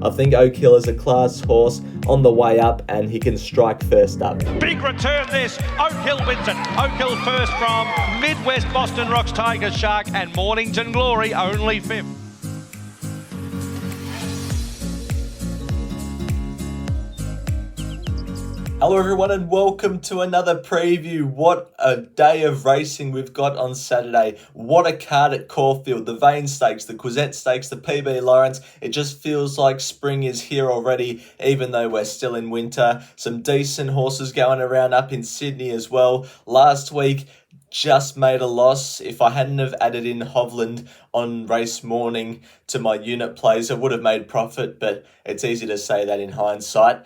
I think Roughy is a class horse on the way up, and he can strike first up. Big return this. Roughy wins it. Roughy first from Midwest Boston Rocks, Tiger Shark, and Mornington Glory only fifth. Hello everyone and welcome to another preview. What a day of racing we've got on Saturday. What a card at Caulfield. The Vane Stakes, the Quisette Stakes, the PB Lawrence. It just feels like spring is here already, even though we're still in winter. Some decent horses going around up in Sydney as well. Last week, just made a loss. If I hadn't have added in Hovland on race morning to my unit plays, I would have made profit, but it's easy to say that in hindsight.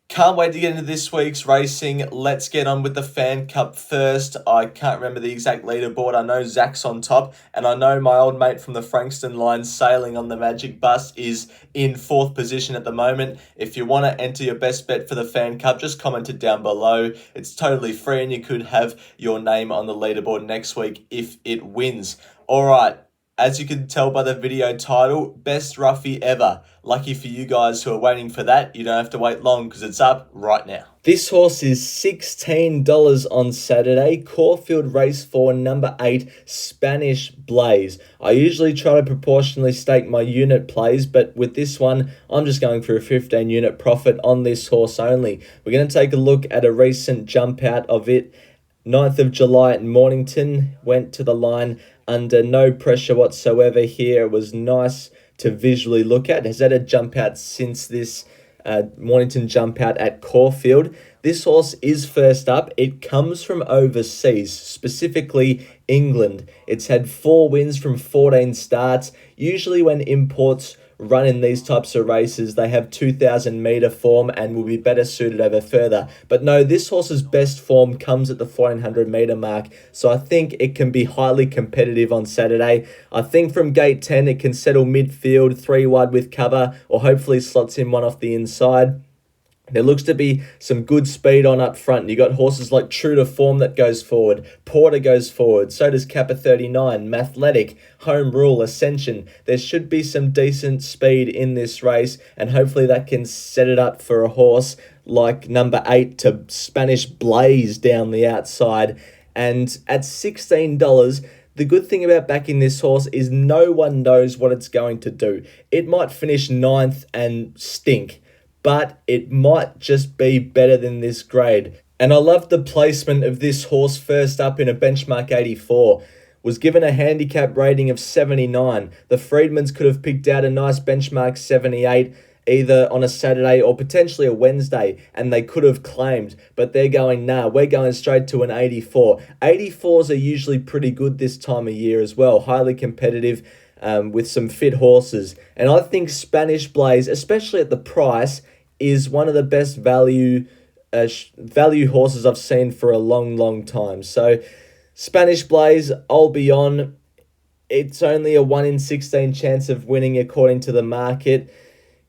Can't wait to get into this week's racing. Let's get on with the Fan Cup first. I can't remember the exact leaderboard. I know Zach's on top, and I know my old mate from the Frankston line sailing on the Magic Bus is in 4th position at the moment. If you want to enter your best bet for the Fan Cup, just comment it down below. It's totally free, and you could have your name on the leaderboard next week if it wins. All right. As you can tell by the video title, best roughy ever. Lucky for you guys who are waiting for that, you don't have to wait long because it's up right now. This horse is $16 on Saturday. Caulfield race 4, number 8, Spanish Blaze. I usually try to proportionally stake my unit plays, but with this one, I'm just going for a 15 unit profit on this horse only. We're going to take a look at a recent jump out of it. 9th of July at Mornington, went to the line under no pressure whatsoever here. It was nice to visually look at. Has had a jump out since this Mornington jump out at Caulfield. This horse is first up. It comes from overseas, specifically England. It's had 4 wins from 14 starts. Usually when imports run in these types of races, they have 2,000 metre form and will be better suited over further. But no, this horse's best form comes at the 1,400 metre mark, so I think it can be highly competitive on Saturday. I think from gate 10 it can settle midfield, 3 wide with cover, or hopefully slots in one off the inside. There looks to be some good speed on up front. You got horses like True to Form that goes forward. Porter goes forward. So does Kappa 39, Mathletic, Home Rule, Ascension. There should be some decent speed in this race, and hopefully that can set it up for a horse like number 8 to Spanish Blaze down the outside. And at $16, the good thing about backing this horse is no one knows what it's going to do. It might finish 9th and stink, but it might just be better than this grade. And I love the placement of this horse first up in a benchmark 84. Was given a handicap rating of 79. The Freedmans could have picked out a nice benchmark 78 either on a Saturday or potentially a Wednesday, and they could have claimed, but they're going, nah, we're going straight to an 84. 84s are usually pretty good this time of year as well, highly competitive, with some fit horses. And I think Spanish Blaze, especially at the price, is one of the best value horses I've seen for a long time. So Spanish Blaze, I'll be on. It's only a 1 in 16 chance of winning according to the market.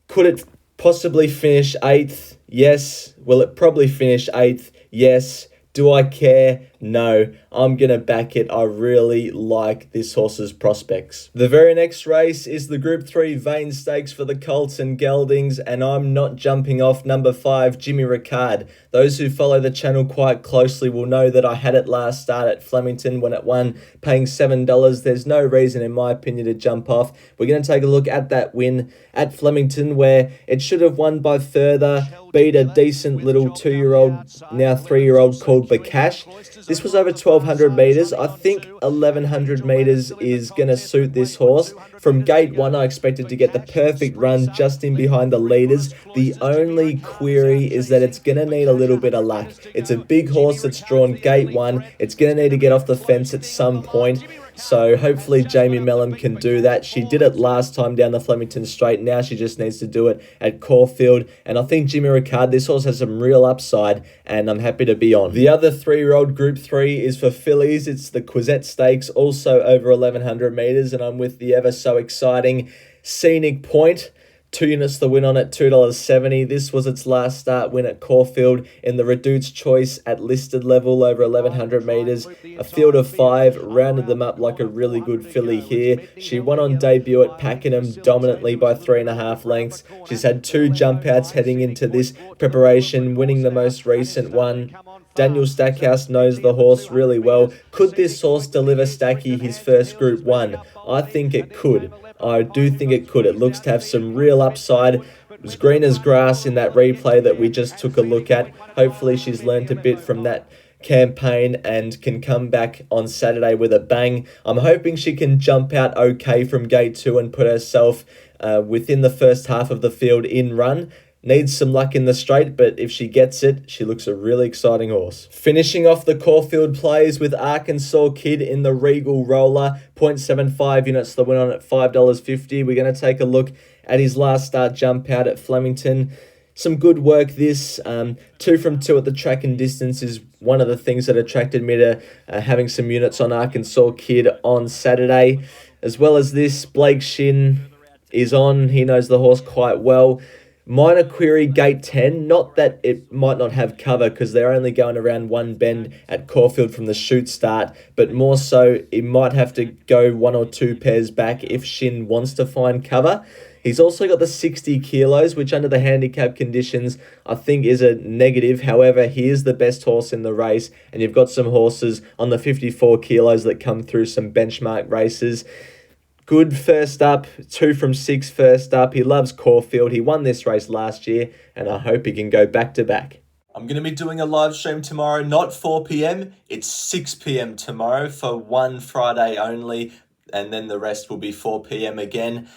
Could it possibly finish 8th? Yes. Will it probably finish 8th? Yes. Do I care? No. I'm going to back it. I really like this horse's prospects. The very next race is the Group 3 Vane Stakes for the Colts and Geldings, and I'm not jumping off number 5, Jimmy Ricard. Those who follow the channel quite closely will know that I had it last start at Flemington when it won, paying $7. There's no reason, in my opinion, to jump off. We're going to take a look at that win at Flemington, where it should have won by further, beat a decent little 2-year-old, now 3-year-old called Bakash. This was over 1,200 metres. I think 1,100 metres is going to suit this horse. From gate 1, I expected to get the perfect run just in behind the leaders. The only query is that it's going to need a little bit of luck. It's a big horse that's drawn gate 1. It's going to need to get off the fence at some point. So hopefully Jamie Mellum can do that. She did it last time down the Flemington Straight. Now she just needs to do it at Caulfield. And I think Jimmy Ricard, this horse has some real upside, and I'm happy to be on. The other 3-year-old Group 3 is for fillies. It's the Quisette Stakes, also over 1,100 metres, and I'm with the ever so exciting Scenic Point. 2 units to win on at $2.70. This was its last start win at Caulfield in the reduced choice at listed level over 1100 metres. A field of 5 rounded them up like a really good filly here. She won on debut at Pakenham dominantly by 3.5 lengths. She's had 2 jump outs heading into this preparation, winning the most recent one. Daniel Stackhouse knows the horse really well. Could this horse deliver Stacky his first Group 1? I think it could. I do think it could. It looks to have some real upside. It was green as grass in that replay that we just took a look at. Hopefully she's learnt a bit from that campaign and can come back on Saturday with a bang. I'm hoping she can jump out okay from gate 2 and put herself within the first half of the field in run. Needs some luck in the straight, but if she gets it, she looks a really exciting horse. Finishing off the Caulfield plays with Arkansas Kid in the Regal roller. 0.75 units to win on at $5.50. We're going to take a look at his last start jump out at Flemington. Some good work this. 2 from 2 at the track and distance is one of the things that attracted me to having some units on Arkansas Kid on Saturday. As well as this, Blake Shin is on. He knows the horse quite well. Minor query gate 10, not that it might not have cover because they're only going around one bend at Caulfield from the shoot start, but more so it might have to go 1 or 2 pairs back if Shin wants to find cover. He's also got the 60 kilos, which under the handicap conditions I think is a negative. However, he is the best horse in the race, and you've got some horses on the 54 kilos that come through some benchmark races. Good first up, 2 from 6 first up. He loves Caulfield. He won this race last year, and I hope he can go back to back. I'm going to be doing a live stream tomorrow, not 4 p.m. It's 6 p.m. tomorrow for one Friday only, and then the rest will be 4 p.m. again.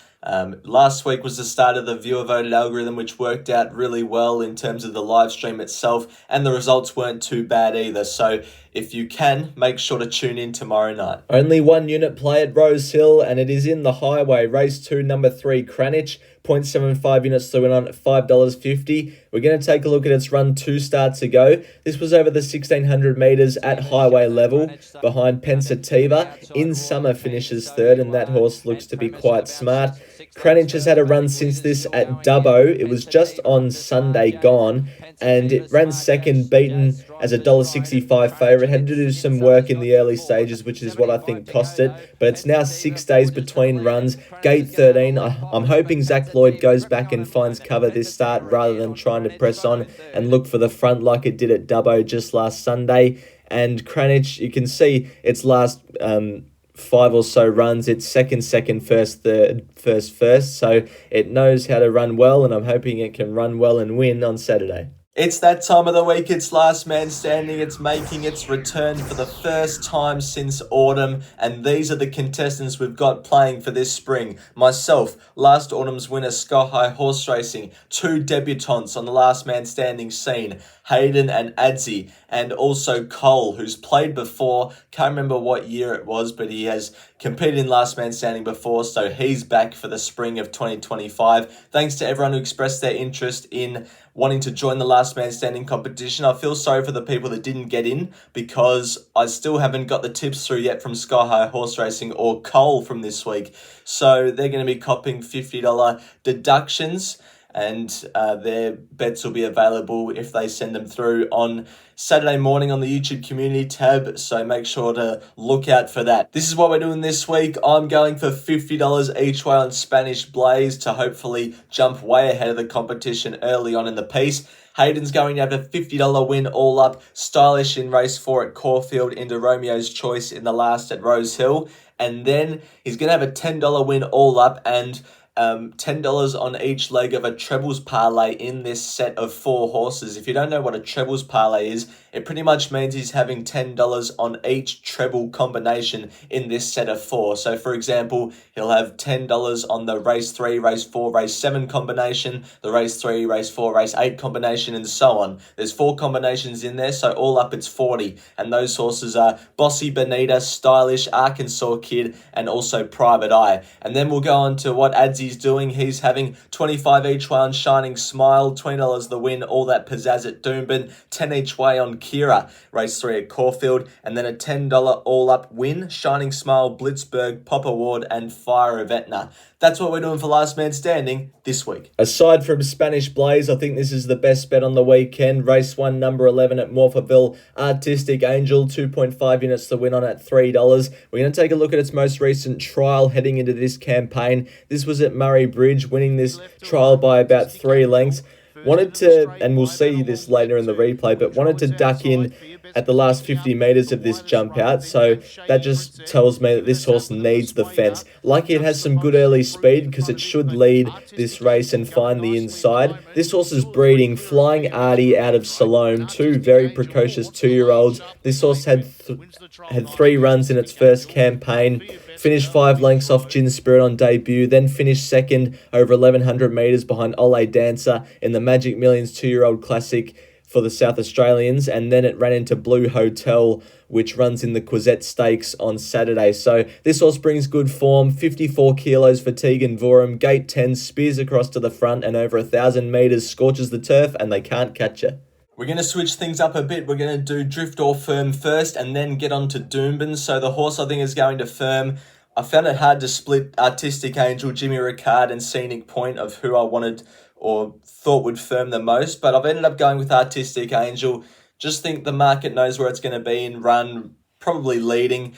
Last week was the start of the viewer voted algorithm, which worked out really well in terms of the live stream itself, and the results weren't too bad either. So if you can, make sure to tune in tomorrow night. Only 1 unit play at Rosehill, and it is in the highway. Race 2, number 3, Cranich. 0.75 units to win on at $5.50. We're going to take a look at its run 2 starts ago. This was over the 1600 metres at highway level behind Pensativa. In Summer finishes 3rd, and that horse looks to be quite smart. Cranich has had a run since this at Dubbo. It was just on Sunday gone, and it ran 2nd, beaten as a $1.65 favourite. Had to do some work in the early stages, which is what I think cost it. But it's now 6 days between runs. Gate 13, I'm hoping Zach Lloyd goes back and finds cover this start rather than trying to press on and look for the front like it did at Dubbo just last Sunday. And Cranich, you can see its last 5 or so runs. It's second, first, third, first. So it knows how to run well, and I'm hoping it can run well and win on Saturday. It's that time of the week. It's Last Man Standing. It's making its return for the first time since autumn, and these are the contestants we've got playing for this spring. Myself, last autumn's winner Sky High Horse Racing, 2 debutantes on the Last Man Standing scene, Hayden and Adzi, and also Cole, who's played before. Can't remember what year it was, but he has competed in Last Man Standing before, so he's back for the spring of 2025. Thanks to everyone who expressed their interest in wanting to join the Last Man Standing competition. I feel sorry for the people that didn't get in because I still haven't got the tips through yet from Sky High Horse Racing or Cole from this week. So they're going to be copping $50 deductions, and their bets will be available if they send them through on Saturday morning on the YouTube community tab, so make sure to look out for that. This is what we're doing this week. I'm going for $50 each way on Spanish Blaze to hopefully jump way ahead of the competition early on in the piece. Hayden's going to have a $50 win all up, stylish in race 4 at Caulfield into Romeo's Choice in the last at Rosehill, and then he's going to have a $10 win all up and $10 on each leg of a trebles parlay in this set of 4 horses. If you don't know what a trebles parlay is, it pretty much means he's having $10 on each treble combination in this set of 4. So for example, he'll have $10 on the race 3, race 4, race 7 combination, the race 3, race 4, race 8 combination, and so on. There's 4 combinations in there, so all up it's 40. And those horses are Bossy Bonita, Stylish, Arkansas Kid, and also Private Eye. And then we'll go on to what Adzi's doing. He's having 25 each way on Shining Smile, $20 the win, all that pizzazz at Doomben, 10 each way on Kira, race 3 at Caulfield, and then a $10 all-up win, Shining Smile, Blitzberg, Pop Award, and Fire of Etna. That's what we're doing for Last Man Standing this week. Aside from Spanish Blaze, I think this is the best bet on the weekend. Race 1, number 11 at Morphettville, Artistic Angel, 2.5 units to win on at $3. We're going to take a look at its most recent trial heading into this campaign. This was at Murray Bridge, winning this trial by about 3 lengths. Wanted to, and we'll see this later in the replay, but wanted to duck in at the last 50 metres of this jump out, so that just tells me that this horse needs the fence. Lucky it has some good early speed because it should lead this race and find the inside. This horse is breeding Flying Artie out of Salome, 2 very precocious 2-year-olds. This horse had 3 runs in its first campaign. Finished 5 lengths off Gin Spirit on debut, then finished second over 1,100 metres behind Ole Dancer in the Magic Millions 2-year-old classic for the South Australians, and then it ran into Blue Hotel, which runs in the Quisette Stakes on Saturday. So this horse brings good form, 54 kilos for Tegan Vorum, gate 10, spears across to the front, and over 1,000 metres, scorches the turf, and they can't catch her. We're going to switch things up a bit. We're going to do Drift or Firm first and then get on to Doomben. So the horse I think is going to Firm. I found it hard to split Artistic Angel, Jimmy Ricard and Scenic Point of who I wanted or thought would firm the most. But I've ended up going with Artistic Angel. Just think the market knows where it's going to be and run, probably leading.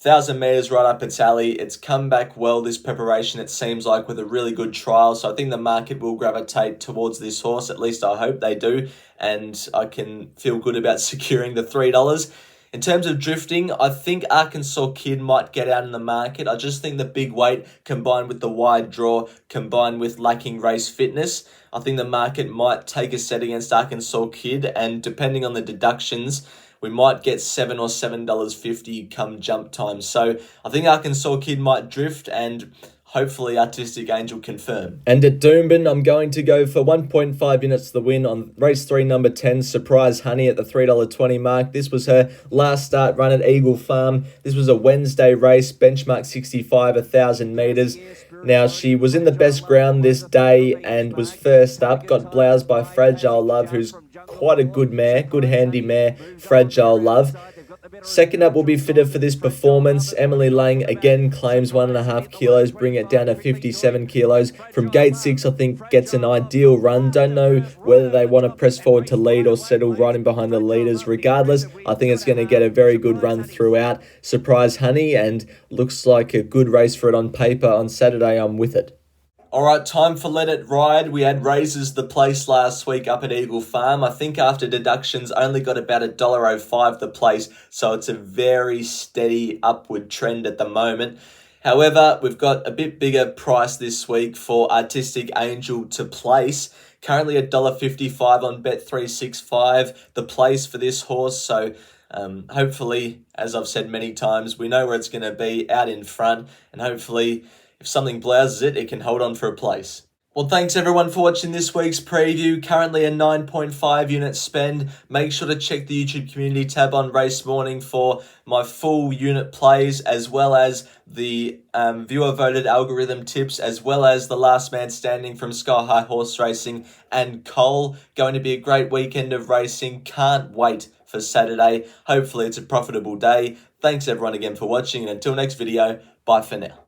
1,000 metres right up its alley. It's come back well this preparation, it seems like, with a really good trial. So I think the market will gravitate towards this horse. At least I hope they do. And I can feel good about securing the $3. In terms of drifting, I think Arkansas Kid might get out in the market. I just think the big weight combined with the wide draw, combined with lacking race fitness, I think the market might take a set against Arkansas Kid. And depending on the deductions, we might get $7 or $7.50 come jump time. So I think Arkansas Kid might drift and hopefully Artistic Angel confirm. And at Doomben, I'm going to go for 1.5 units to the win on race 3, number 10, Surprise Honey at the $3.20 mark. This was her last start run at Eagle Farm. This was a Wednesday race, benchmark 65, 1,000 metres. Now, she was in the best ground this day and was first up, got bloused by Fragile Love, who's quite a good mare, good handy mare, Fragile Love. Second up will be fitter for this performance. Emily Lang again claims 1.5 kilos, bring it down to 57 kilos. From gate 6, I think gets an ideal run. Don't know whether they want to press forward to lead or settle right in behind the leaders. Regardless, I think it's going to get a very good run throughout. Surprise Honey, and looks like a good race for it on paper. On Saturday, I'm with it. All right, time for Let It Ride. We had Raises the place last week up at Eagle Farm. I think after deductions, only got about $1.05 the place, so it's a very steady upward trend at the moment. However, we've got a bit bigger price this week for Artistic Angel to place. Currently $1.55 on Bet365, the place for this horse. So hopefully, as I've said many times, we know where it's going to be out in front, and hopefully if something blouses it, it can hold on for a place. Well, thanks everyone for watching this week's preview. Currently a 9.5 unit spend. Make sure to check the YouTube community tab on Race Morning for my full unit plays, as well as the viewer voted algorithm tips, as well as the Last Man Standing from Sky High Horse Racing and Cole. Going to be a great weekend of racing. Can't wait for Saturday. Hopefully it's a profitable day. Thanks everyone again for watching, and until next video, bye for now.